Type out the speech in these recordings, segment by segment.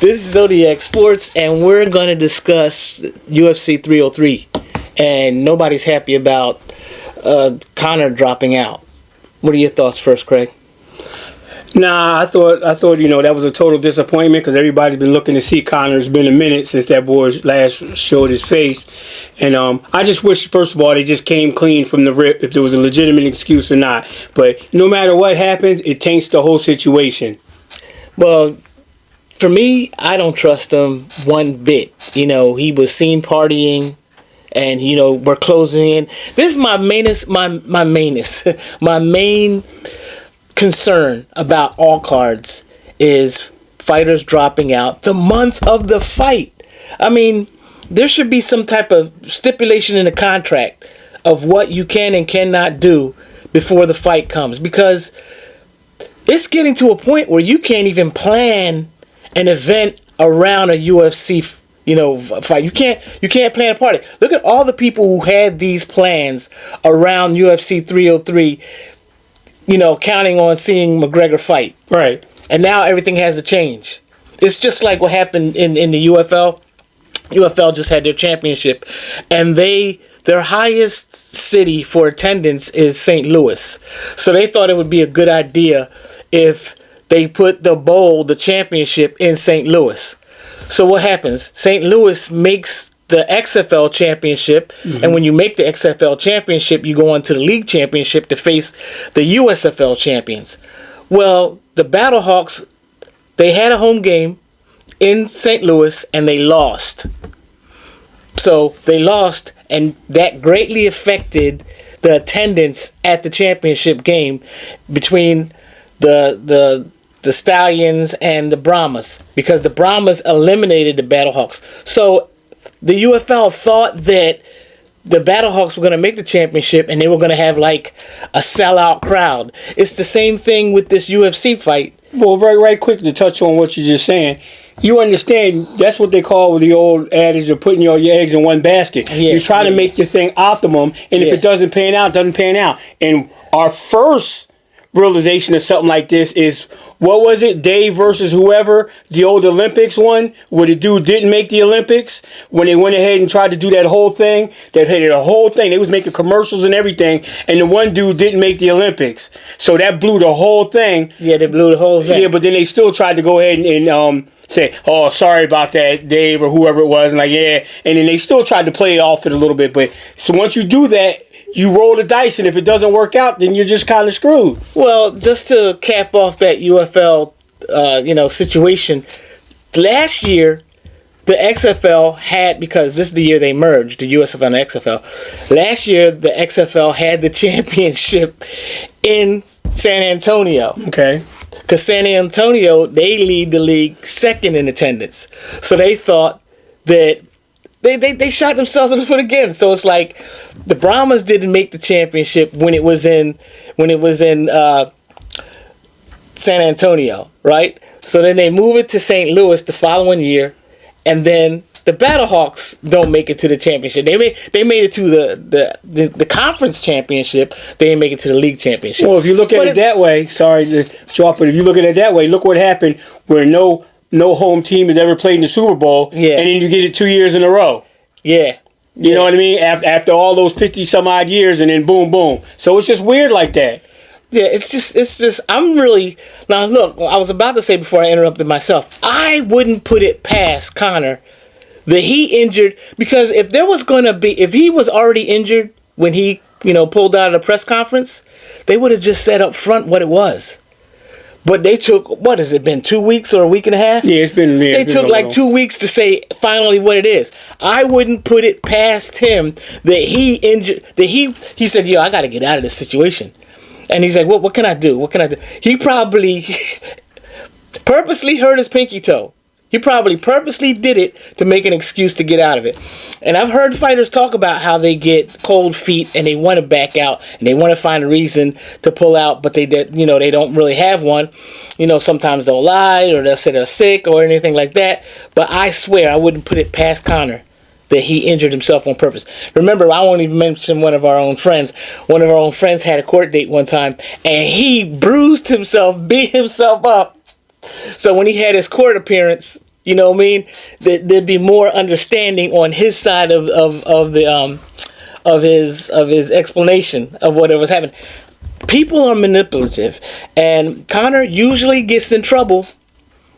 This is Zodiac Sports, and we're going to discuss UFC 303. And nobody's happy about Conor dropping out. What are your thoughts first, Craig? Nah, I thought that was a total disappointment because everybody's been looking to see Conor. It's been a minute since that boy last showed his face, and I just wish, first of all, they just came clean from the rip if there was a legitimate excuse or not. But no matter what happens, it taints the whole situation. Well, for me, I don't trust him one bit. He was seen partying, and we're closing in. This is my main concern about all cards is fighters dropping out the month of the fight. I mean, there should be some type of stipulation in the contract of what you can and cannot do before the fight comes, because it's getting to a point where you can't even plan an event around a UFC fight. You can't plan a party. Look at all the people who had these plans around UFC 303, counting on seeing McGregor fight. Right. And now everything has to change. It's just like what happened in the UFL. UFL just had their championship, and their highest city for attendance is St. Louis. So they thought it would be a good idea if they put the championship in St. Louis. So what happens? St. Louis makes the XFL championship, and when you make the XFL championship, you go on to the league championship to face the USFL champions. Well, the Battlehawks, they had a home game in St. Louis, and they lost. So they lost, and that greatly affected the attendance at the championship game between the Stallions and the Brahmas, because the Brahmas eliminated the Battlehawks. So the UFL thought that the Battlehawks were going to make the championship and they were going to have like a sellout crowd. It's the same thing with this UFC fight. Well, right quick to touch on what you're just saying. You understand, that's what they call the old adage of putting all your eggs in one basket. Yeah, you try to make your thing optimum, and if it doesn't pan out, it doesn't pan out. And our first realization of something like this is, what was it, Dave versus whoever, the old Olympics one, where the dude didn't make the Olympics, when they went ahead and tried to do that whole thing. They was making commercials and everything, and the one dude didn't make the Olympics, so that blew the whole thing. Yeah, they blew the whole thing. Yeah, but then they still tried to go ahead and say, oh, sorry about that, Dave, or whoever it was, and and then they still tried to play it off it a little bit. But so once you do that, you roll the dice, and if it doesn't work out, then you're just kind of screwed. Well, just to cap off that UFL, situation, last year, the XFL had, because this is the year they merged, the USFL and the XFL. Last year, the XFL had the championship in San Antonio. Okay. Because San Antonio, they lead the league second in attendance. So they thought that They shot themselves in the foot again. So it's like the Brahmas didn't make the championship when it was in San Antonio, right? So then they move it to St. Louis the following year, and then the Battlehawks don't make it to the championship. They made it to the conference championship. They didn't make it to the league championship. Well, if you look at it that way, sorry to drop, but if you look at it that way, look what happened where no home team has ever played in the Super Bowl, and then you get it 2 years in a row. Yeah. You know what I mean? After all those 50-some-odd years, and then boom, boom. So it's just weird like that. Yeah, it's just, I'm really, now look, I was about to say before I interrupted myself, I wouldn't put it past Conor that he injured, because if he was already injured when he, pulled out of the press conference, they would have just said up front what it was. But they took, what has it been, 2 weeks or a week and a half? Yeah, it's been. Yeah, they took like 2 weeks to say finally what it is. I wouldn't put it past him that he injured, that he said, I got to get out of this situation. And he's like, what can I do? What can I do? He probably purposely hurt his pinky toe. He probably purposely did it to make an excuse to get out of it. And I've heard fighters talk about how they get cold feet and they want to back out and they want to find a reason to pull out, but they don't really have one. Sometimes they'll lie or they'll say they're sick or anything like that. But I swear I wouldn't put it past Conor that he injured himself on purpose. Remember, I won't even mention one of our own friends. One of our own friends had a court date one time and he bruised himself, beat himself up. So when he had his court appearance, You know what I mean? There'd be more understanding on his side of his explanation of what was happening. People are manipulative, and Conor usually gets in trouble.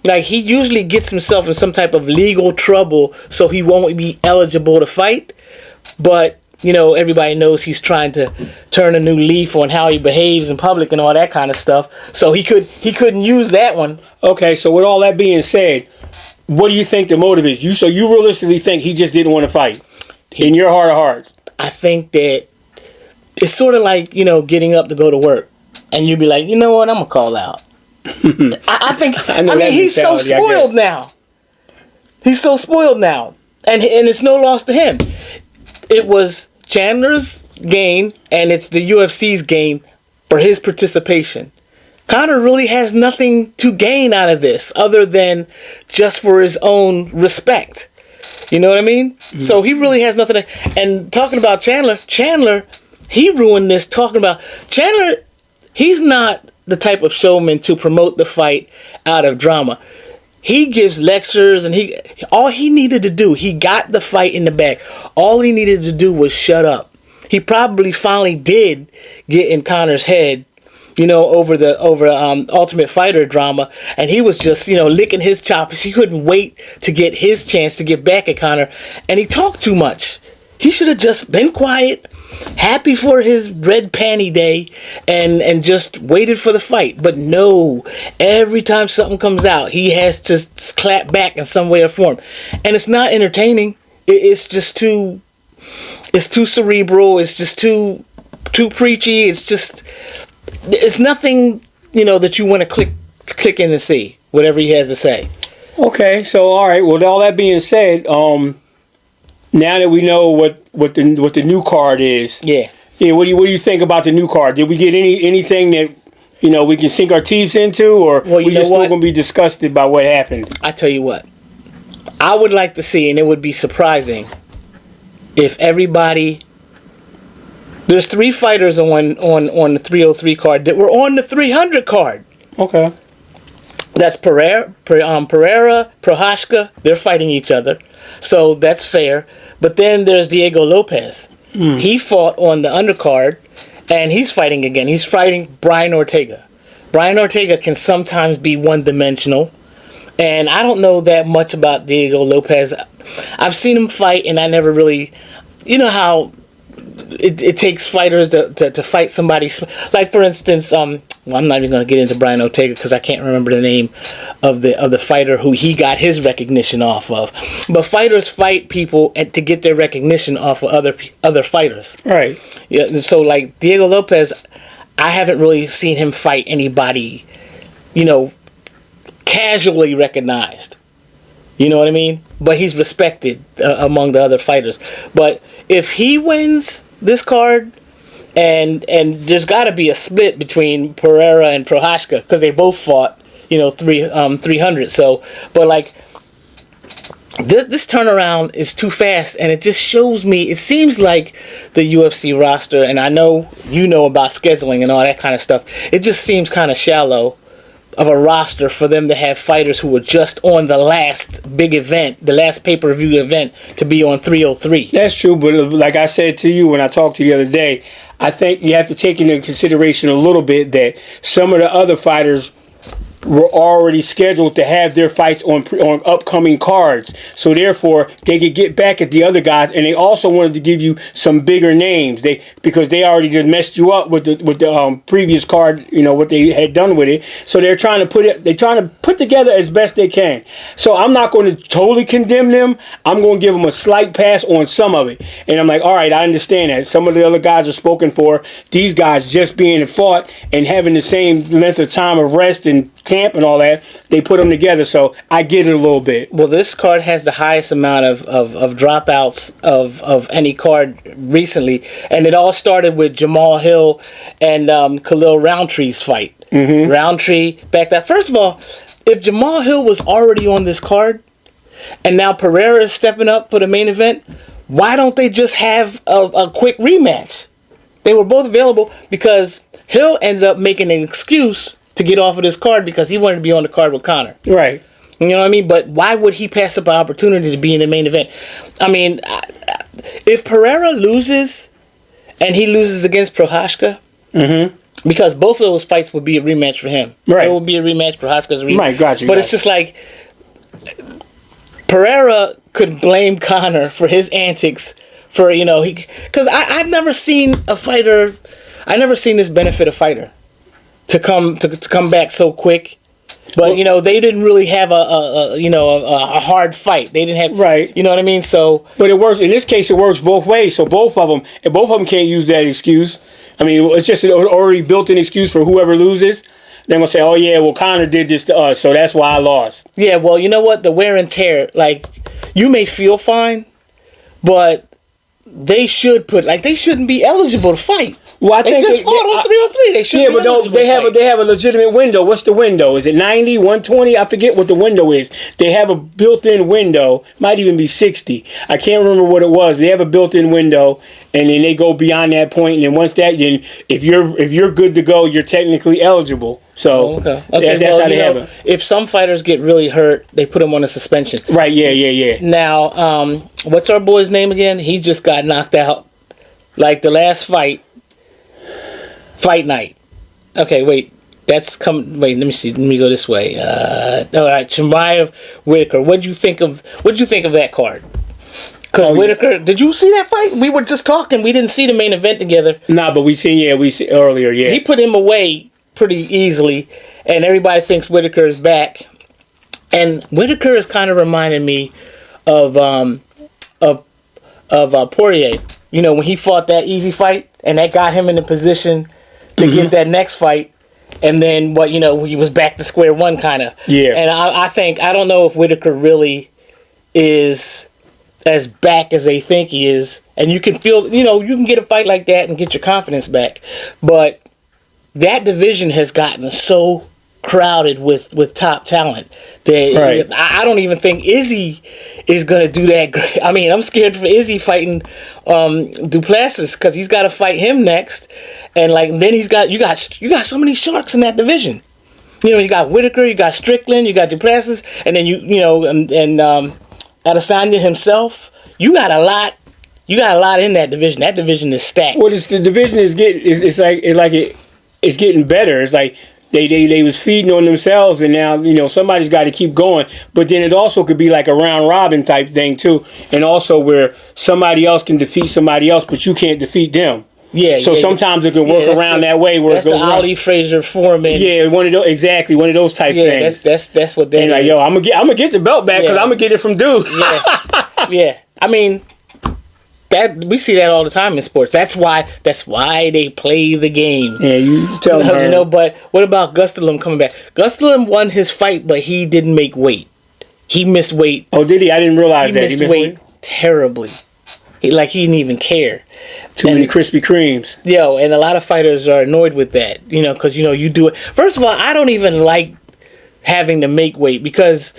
Like, he usually gets himself in some type of legal trouble, so he won't be eligible to fight. But everybody knows he's trying to turn a new leaf on how he behaves in public and all that kind of stuff. So he couldn't use that one. Okay, so with all that being said, what do you think the motive is? So you realistically think he just didn't want to fight? In your heart of hearts? I think that it's sort of like, getting up to go to work. And you'd be like, you know what, I'm going to call out. I mean, he's so spoiled now. He's so spoiled now. And it's no loss to him. It was Chandler's gain, and it's the UFC's gain for his participation. Conor really has nothing to gain out of this other than just for his own respect. You know what I mean? Mm-hmm. So he really has nothing to... And talking about Chandler, he ruined this talking about... Chandler, he's not the type of showman to promote the fight out of drama. He gives lectures, and all he needed to do, he got the fight in the bag. All he needed to do was shut up. He probably finally did get in Conor's head, over Ultimate Fighter drama, and he was just, licking his chops. He couldn't wait to get his chance to get back at Conor, and he talked too much. He should have just been quiet, happy for his red panty day, and just waited for the fight. But no, every time something comes out, he has to clap back in some way or form, and it's not entertaining. It's just too cerebral. It's just too preachy. It's nothing, that you want to click in and see whatever he has to say. Okay, so all right. With all that being said, now that we know what the new card is, yeah. What do you think about the new card? Did we get anything that we can sink our teeth into, or we just still gonna be disgusted by what happened? I tell you what, I would like to see, and it would be surprising if everybody. There's 3 fighters on the 303 card that were on the 300 card. Okay. That's Pereira, Prochazka. They're fighting each other, so that's fair. But then there's Diego Lopez. He fought on the undercard, and he's fighting again. He's fighting Brian Ortega. Brian Ortega can sometimes be one-dimensional, and I don't know that much about Diego Lopez. I've seen him fight, and I never really... You know how... It takes fighters to fight somebody, like for instance, I'm not even going to get into Brian Ortega because I can't remember the name of the fighter who he got his recognition off of. But fighters fight people to get their recognition off of other fighters. Right. Yeah. So like Diego Lopez, I haven't really seen him fight anybody, casually recognized. You know what I mean? But he's respected among the other fighters. But if he wins this card, and there's got to be a split between Pereira and Prochazka because they both fought, 300. So, but like this turnaround is too fast, and it just shows me. It seems like the UFC roster, and I know about scheduling and all that kind of stuff. It just seems kind of shallow of a roster for them to have fighters who were just on the last big event, the last pay-per-view event, to be on 303. That's true, but like I said to you when I talked to you the other day, I think you have to take into consideration a little bit that some of the other fighters were already scheduled to have their fights on upcoming cards, so therefore they could get back at the other guys, and they also wanted to give you some bigger names. Because they already just messed you up with the previous card, what they had done with it. So they're trying to put together as best they can. So I'm not going to totally condemn them. I'm going to give them a slight pass on some of it, and I'm like, all right, I understand that some of the other guys are spoken for. These guys just being fought and having the same length of time of rest and camp and all that, they put them together, so I get it a little bit. Well, this card has the highest amount of dropouts of any card recently, and it all started with Jamal Hill and Khalil Roundtree's fight. Mm-hmm. Roundtree backed up. First of all, if Jamal Hill was already on this card, and now Pereira is stepping up for the main event, why don't they just have a quick rematch? They were both available because Hill ended up making an excuse to get off of this card because he wanted to be on the card with Conor. Right. You know what I mean? But why would he pass up an opportunity to be in the main event? I mean, if Pereira loses, and he loses against Prochazka, because both of those fights would be a rematch for him. Right. It would be a rematch. Prochazka's a rematch. Right, gotcha. But it's just like Pereira could blame Conor for his antics for, because I've never seen a fighter, I never seen this benefit a fighter to come back so quick. But they didn't really have a hard fight. They didn't have right. You know what I mean? So, but it works in this case. It works both ways. So both of them can't use that excuse. I mean, it's just an already built-in excuse for whoever loses. They're gonna say, "Oh yeah, well Conor did this to us, so that's why I lost." Yeah, well, you know what? The wear and tear. Like, you may feel fine, but they shouldn't be eligible to fight. Well, I think just fought on 3-on-3. They should. Yeah, but no, they have a legitimate window. What's the window? Is it 90, 120? I forget what the window is. They have a built-in window. Might even be 60. I can't remember what it was. They have a built-in window, and then they go beyond that point. And then once that, then if you're good to go, you're technically eligible. So that's how they have it. If some fighters get really hurt, they put them on a suspension. Right. Yeah. Now, what's our boy's name again? He just got knocked out. Like the last fight night. Okay, wait. Let me see. Let me go this way. All right, Chimaev Whitaker. What'd you think of that card? Because Whitaker, did you see that fight? We were just talking. We didn't see the main event together. Nah, but we see earlier. Yeah, he put him away pretty easily, and everybody thinks Whitaker is back. And Whitaker is kind of reminding me of Poirier. When he fought that easy fight, and that got him in the position to get that next fight, and then he was back to square one, kind of. Yeah. And I don't know if Whitaker really is as back as they think he is, and you can feel, you can get a fight like that and get your confidence back, but that division has gotten so crowded with top talent that I don't even think Izzy is gonna do that great. I mean, I'm scared for Izzy fighting Duplessis because he's got to fight him next, and then you got so many sharks in that division. You got Whitaker, you got Strickland, you got Duplessis, and then and Adesanya himself. You got a lot. You got a lot in that division. That division is stacked. Well, the division is it's getting better. It's like they was feeding on themselves, and now somebody's got to keep going. But then it also could be like a round robin type thing too, and also where somebody else can defeat somebody else, but you can't defeat them. Yeah. So sometimes it can work around that way where that's it goes the Ali Frazier Foreman. Yeah, one of those type things. That's what that and is. I'm gonna get the belt back because I'm gonna get it from dude. Yeah. I mean, that we see that all the time in sports. That's why they play the game. Yeah, you tell me. But what about Gastelum coming back? Gastelum won his fight, but he didn't make weight. He missed weight. Oh, did he? I didn't realize that. He missed weight terribly. He didn't even care. Too many Krispy Kremes. And a lot of fighters are annoyed with that. Because you do it. First of all, I don't even like having to make weight because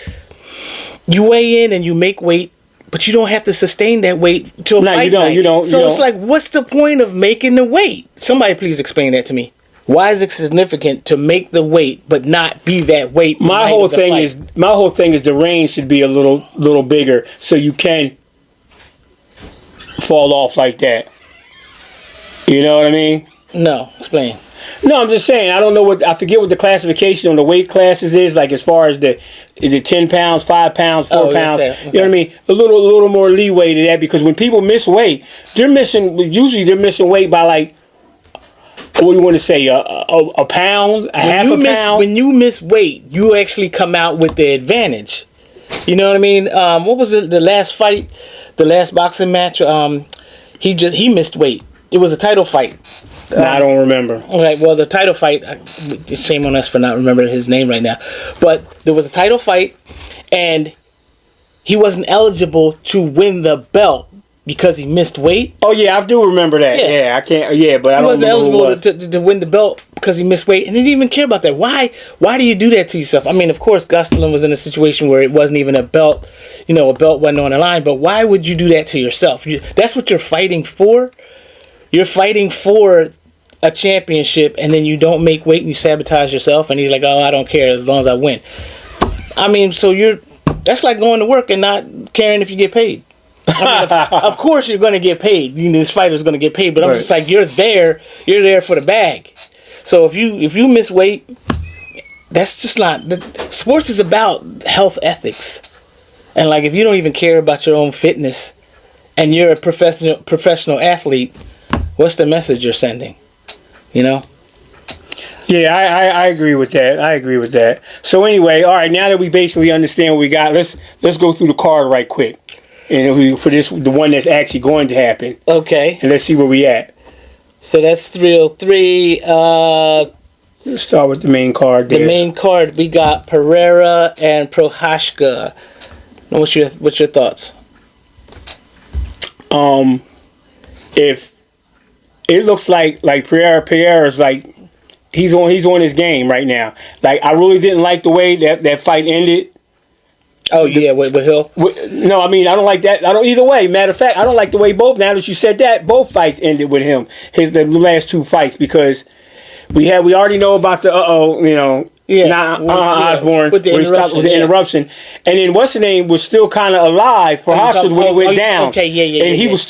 you weigh in and you make weight. But you don't have to sustain that weight till fight night. You don't. It's like, what's the point of making the weight? Somebody please explain that to me. Why is it significant to make the weight but not be that weight? My whole thing is the range should be a little bigger so you can fall off like that. You know what I mean? No, explain. No, I'm just saying, I forget what the classification on the weight classes is, like as far as is it 10 pounds, 5 pounds, 4 pounds, okay. You know what I mean? A little more leeway to that, because when people miss weight, they're missing weight by like, what do you want to say, a pound, half a pound? When you miss weight, you actually come out with the advantage. You know what I mean? What was it, the last fight, the last boxing match, he missed weight. It was a title fight. I don't remember. Okay, well, the title fight, shame on us for not remembering his name right now, but there was a title fight, and he wasn't eligible to win the belt because he missed weight. Oh, yeah, I do remember that. Yeah, I can't, but I don't remember. He wasn't eligible to win the belt because he missed weight, and he didn't even care about that. Why do you do that to yourself? I mean, of course, Gastelum was in a situation where it wasn't even a belt, a belt wasn't on the line, but why would you do that to yourself? That's what you're fighting for. You're fighting for a championship, and then you don't make weight and you sabotage yourself, and he's like, oh, I don't care as long as I win. I mean, so that's like going to work and not caring if you get paid. I mean, of course you're going to get paid. You know, this fighter's going to get paid, but I'm just like, you're there for the bag. So if you miss weight, that's just not. Sports is about health ethics, and like if you don't even care about your own fitness, and you're a professional athlete, what's the message you're sending? You know. Yeah, I agree with that. So anyway, all right. Now that we basically understand what we got, let's go through the card right quick, and for the one that's actually going to happen. Okay. And let's see where we at. So that's 303. Let's start with the main card there. The main card, we got Pereira and Prochazka. What's your thoughts? If it looks like Pereira's like he's on his game right now. Like I really didn't like the way that fight ended. Oh yeah, with Hill. No, I mean I don't like that. I don't either way. Matter of fact, I don't like the way both. Now that you said that, both fights ended with him. The last two fights because we already know about the Osborne with the interruption, and then what's the name was still kind of alive for Hostas when he went down. Okay, yeah. And he was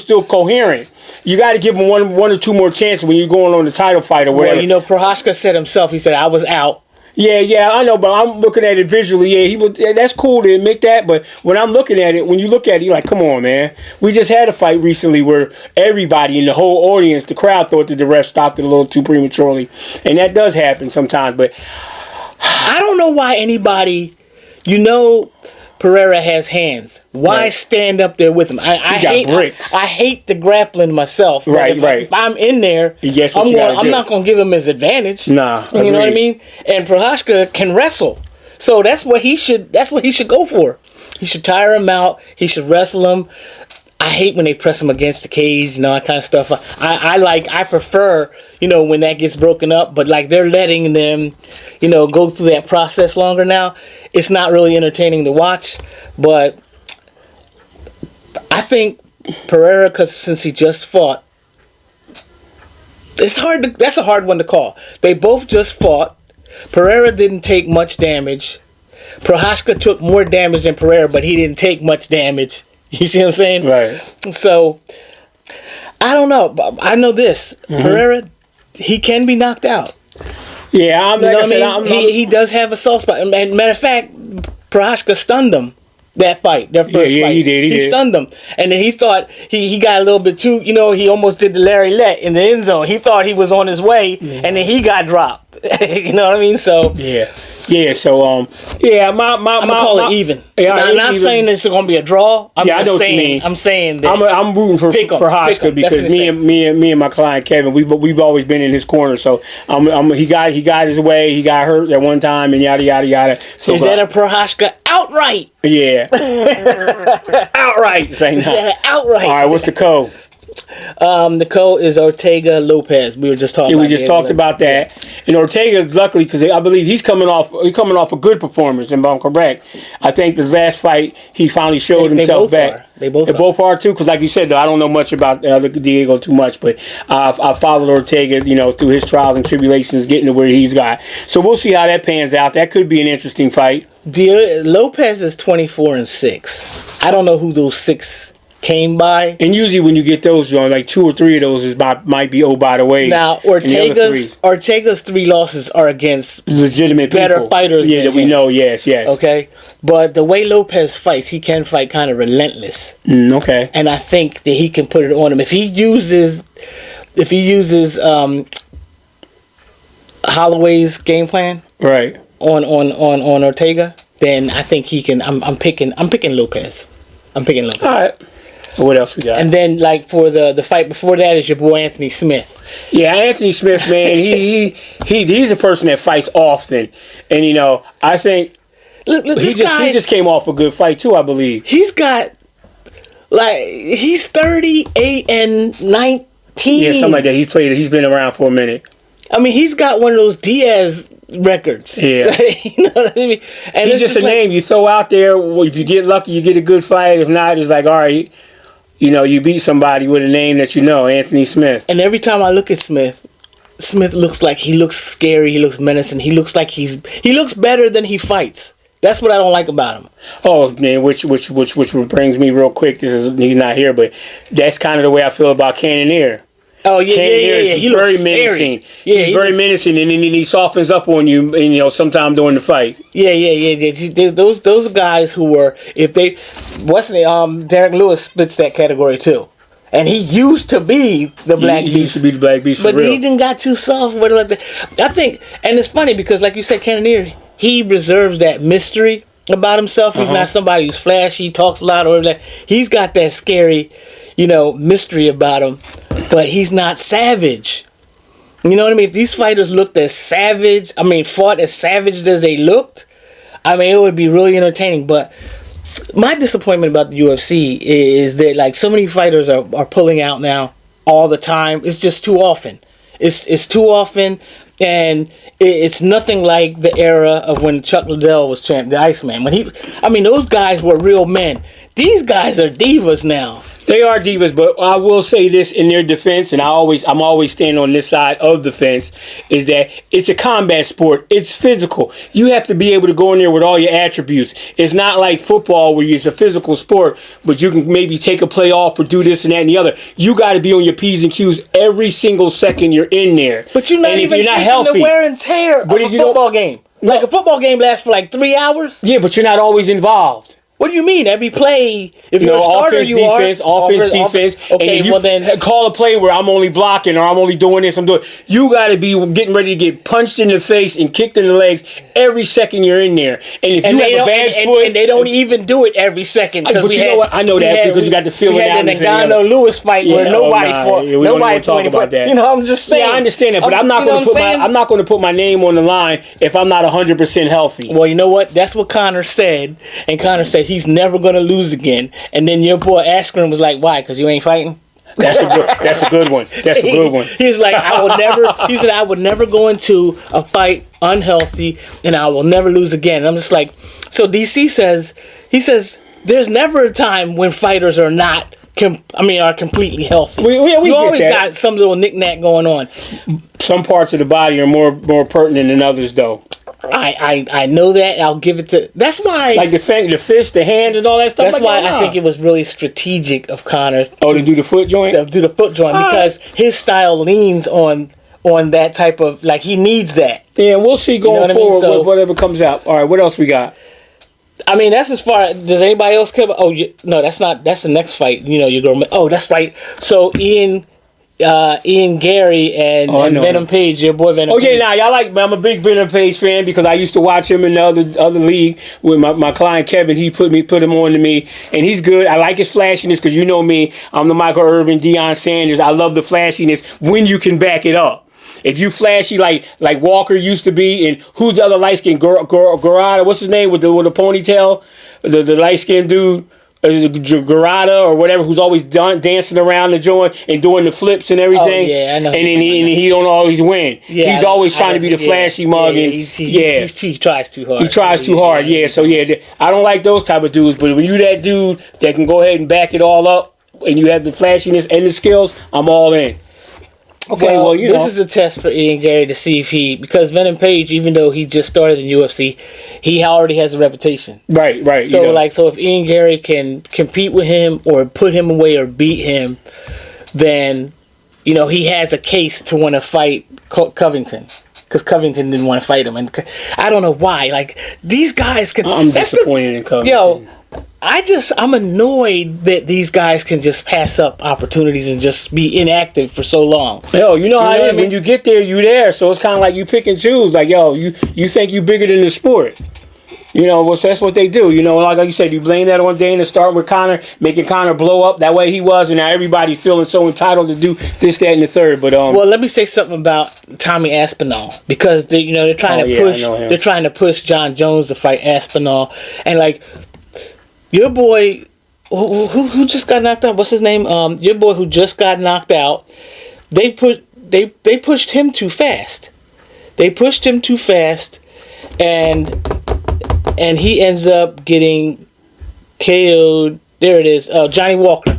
still coherent. You got to give him one or two more chances when you're going on the title fight or whatever. Well, Prochazka said himself. He said I was out. Yeah, I know, but I'm looking at it visually. Yeah, he was. Yeah, that's cool to admit that, but when I'm looking at it, when you look at it, you're like, come on, man. We just had a fight recently where everybody in the whole audience, the crowd, thought that the ref stopped it a little too prematurely, and that does happen sometimes. But I don't know why anybody, Pereira has hands. Why stand up there with him? I hate bricks. I hate the grappling myself. Right. If I'm in there, I'm not going to give him his advantage. Nah, you know what I mean? And Prochazka can wrestle, so that's what he should go for. He should tire him out. He should wrestle him. I hate when they press him against the cage, that kind of stuff. I prefer, when that gets broken up, but like they're letting them, go through that process longer now. It's not really entertaining to watch, but I think Pereira, since he just fought, that's a hard one to call. They both just fought. Pereira didn't take much damage. Prochazka took more damage than Pereira, but he didn't take much damage. You see what I'm saying? Right. So, I don't know. I know this. Pereira, he can be knocked out. Yeah, he does have a soft spot. And matter of fact, Prochazka stunned him that fight, their first fight. Yeah, he did. He stunned him. And then he thought he got a little bit too, he almost did the Larry Lett in the end zone. He thought he was on his way, and then he got dropped. You know what I mean? So Yeah, so I'm gonna call it even. Yeah, I'm not saying this is gonna be a draw. I know what you mean. I'm saying that I'm rooting for Prochazka because me and my client Kevin, we've always been in his corner. So he got his way. He got hurt at one time and yada yada yada. So is that a Prochazka outright? Yeah, outright. Is that outright? All right, what's the code? The code is Ortega Lopez. We were just talking. Yeah, we just talked about that. And Ortega, luckily, because I believe he's coming off a good performance. If I'm correct, I think the last fight he finally showed himself back. They both are too. Because like you said, though, I don't know much about Diego too much, but I followed Ortega, through his trials and tribulations, getting to where he's got. So we'll see how that pans out. That could be an interesting fight. Lopez is 24-6. I don't know who those 6 came by. And usually when you get those, like 2 or 3 of those might be by the way. Now Ortega's 3 losses are against legitimate better people. fighters. Yeah, that we know. Yes. Okay, but the way Lopez fights, he can fight kind of relentless. Okay. And I think that he can put it on him if he uses Holloway's game plan. Right. On Ortega, then I think he can. I'm picking Lopez. All right. What else we got? And then, like, for the fight before that is your boy Anthony Smith. Yeah, Anthony Smith, man, he's a person that fights often, and I think look he just came off a good fight too, I believe. He's 38 and 19. Yeah, something like that. He's been around for a minute. I mean, he's got one of those Diaz records. Yeah. You know what I mean? And he's just a name you throw out there. If you get lucky, you get a good fight. If not, it's like, all right, you beat somebody with a name that Anthony Smith. And every time I look at Smith looks like he looks scary. He looks menacing. He looks like he looks better than he fights. That's what I don't like about him. Oh man, which brings me real quick. He's not here, but that's kind of the way I feel about Cannonier. Oh yeah. He very menacing. Yeah, he's very menacing, and then he softens up on you, sometime during the fight. Yeah. Those guys who were, if they, Derek Lewis fits that category too. And he used to be the Black Beast. He used to be the Black Beast, but he didn't got too soft. I think, and it's funny because, like you said, Cannonier, he reserves that mystery about himself. He's not somebody who's flashy, talks a lot, or that. He's got that scary, mystery about him. But he's not savage. You know what I mean? If these fighters looked as savage, fought as savage as they looked, it would be really entertaining. But my disappointment about the UFC is that like so many fighters are pulling out now all the time. It's just too often. It's too often, and it's nothing like the era of when Chuck Liddell was champ, the Iceman. When those guys were real men. These guys are divas now. They are divas, but I will say this in their defense, and I'm always standing on this side of the fence, is that it's a combat sport. It's physical. You have to be able to go in there with all your attributes. It's not like football where it's a physical sport, but you can maybe take a play off or do this and that and the other. You got to be on your P's and Q's every single second you're in there. But you're not even taking the wear and tear of a football game. Like a football game lasts for like 3 hours. Yeah, but you're not always involved. What do you mean? Every play, if you're a starter, offense, defense. Okay, and if you call a play where I'm only blocking or I'm only doing this, you got to be getting ready to get punched in the face and kicked in the legs every second you're in there. And if you have a bad foot, and they don't even do it every second. But you know what? I know that because you got the feeling out. We had the Ngannou-Lewis fight where nobody fought. Nobody talk about that. I'm just saying. Yeah, I understand that, but I'm not going to put my name on the line if I'm not 100% healthy. Well, you know what? That's what Conor said, and Conor said he's never going to lose again. And then your boy Askren was like, "Why? Because you ain't fighting." That's a good one. That's a good one. He's like, He said, I would never go into a fight unhealthy, and I will never lose again. And I'm just like, so DC says, there's never a time when fighters are not. Are completely healthy. We you always got some little knick-knack going on. Some parts of the body are more pertinent than others, though. I know that. I'll give it to. That's why. Like the fist, the hand, and all that stuff. That's why I think it was really strategic of Conor. To do the foot joint. To do the foot joint because his style leans on that type of he needs that. Yeah, we'll see going forward whatever comes out. All right, what else we got? That's as far. Does anybody else care about? No, that's not. That's the next fight. Your girl. Oh, that's right. So Ian Gary and Venom Page, your boy Venom. Page. I'm a big Venom Page fan because I used to watch him in the other league with my client Kevin. He put him on to me, and he's good. I like his flashiness because you know me. I'm the Michael Irvin, Deion Sanders. I love the flashiness when you can back it up. If you flashy like Walker used to be, and who's the other light skinned Garada? What's his name with the ponytail? The light skinned dude. Garada or whatever, who's always dancing around the joint and doing the flips and everything. Oh, yeah, I know. And then he don't always win. Yeah, he's always trying to be the flashy mug. He tries too hard. He tries too hard. Yeah. So I don't like those type of dudes. But when you that dude that can go ahead and back it all up, and you have the flashiness and the skills, I'm all in. Okay, well, this is a test for Ian Gary to see if because Venom Page, even though he just started in UFC, he already has a reputation. Right. So, so if Ian Gary can compete with him or put him away or beat him, then, he has a case to want to fight Covington. Because Covington didn't want to fight him. And I don't know why. These guys can... I'm disappointed in Covington. I'm annoyed that these guys can just pass up opportunities and just be inactive for so long. How it is. When you get there, you there. So it's kind of like you pick and choose. You think you bigger than the sport. That's what they do. Like you said, you blame that on Dana, starting with Conor, making Conor blow up that way he was, and now everybody's feeling so entitled to do this, that, and the third. But well, let me say something about Tommy Aspinall because they're trying to push. They're trying to push John Jones to fight Aspinall, and your boy, who just got knocked out. What's his name? Your boy who just got knocked out. They pushed him too fast. And he ends up getting KO'd. There it is. Johnny Walker.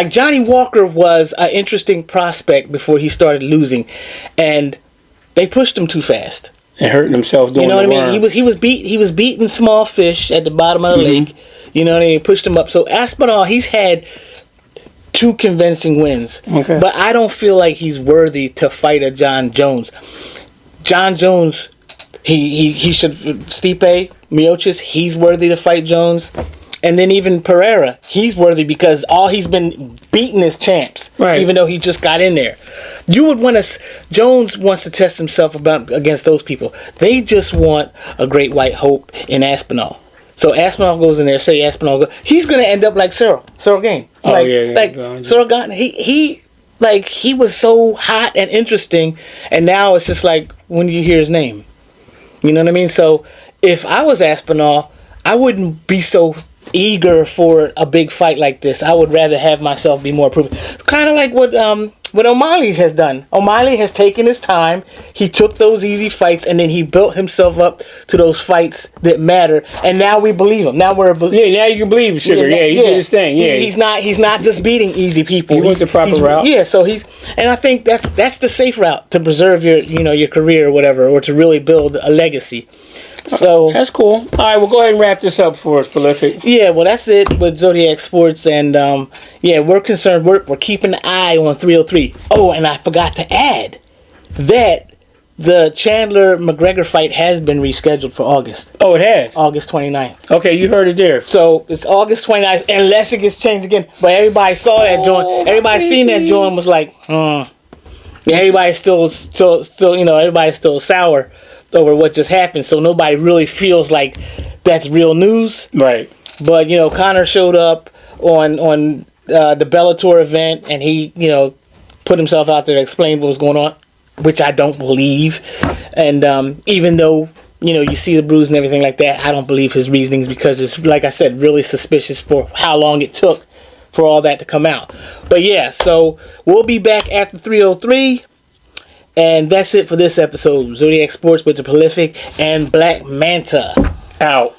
Johnny Walker was an interesting prospect before he started losing, and they pushed him too fast. And hurting himself doing You know what I mean? worm. He was beating small fish at the bottom of the lake. You know what I mean? Pushed him up. So Aspinall, he's had 2 convincing wins. Okay. But I don't feel like he's worthy to fight a John Jones. John Jones, he should. Stipe Miocic, he's worthy to fight Jones. And then even Pereira, he's worthy because all he's been beating is champs. Right. Even though he just got in there. You would want to. Jones wants to test himself against those people. They just want a great white hope in Aspinall. So Aspinall goes in there. Say Aspinall, he's gonna end up like Cyril Gane. Cyril Gane. He was so hot and interesting, and now it's just like when you hear his name. You know what I mean? So if I was Aspinall, I wouldn't be so eager for a big fight like this. I would rather have myself be more proven. Kind of like what O'Malley has done. O'Malley has taken his time. He took those easy fights and then he built himself up to those fights that matter. And now we believe him. Now now you can believe Sugar. Yeah, he did his thing. Yeah, he's not just beating easy people. He went the proper route. Yeah, so and I think that's the safe route to preserve your career or whatever, or to really build a legacy. So that's cool. All right, well, go ahead and wrap this up for us, Prolific. Yeah, well, that's it with Zodiac Sports, and we're concerned. We're keeping an eye on 303. Oh, and I forgot to add that the Chandler McGregor fight has been rescheduled for August. Oh, it has? August 29th. Okay, you heard it there. So it's August 29th, unless it gets changed again. But everybody saw that joint. Everybody seen that joint was like, Everybody's still everybody's still sour over what just happened, so nobody really feels like that's real news. Right. But Conor showed up on the Bellator event, and he put himself out there to explain what was going on, which I don't believe. And even though you see the bruise and everything like that, I don't believe his reasonings, because it's, like I said, really suspicious for how long it took for all that to come out. But yeah, so we'll be back after 303. And that's it for this episode. Zodiac Sports with the Prolific and Black Manta. Out.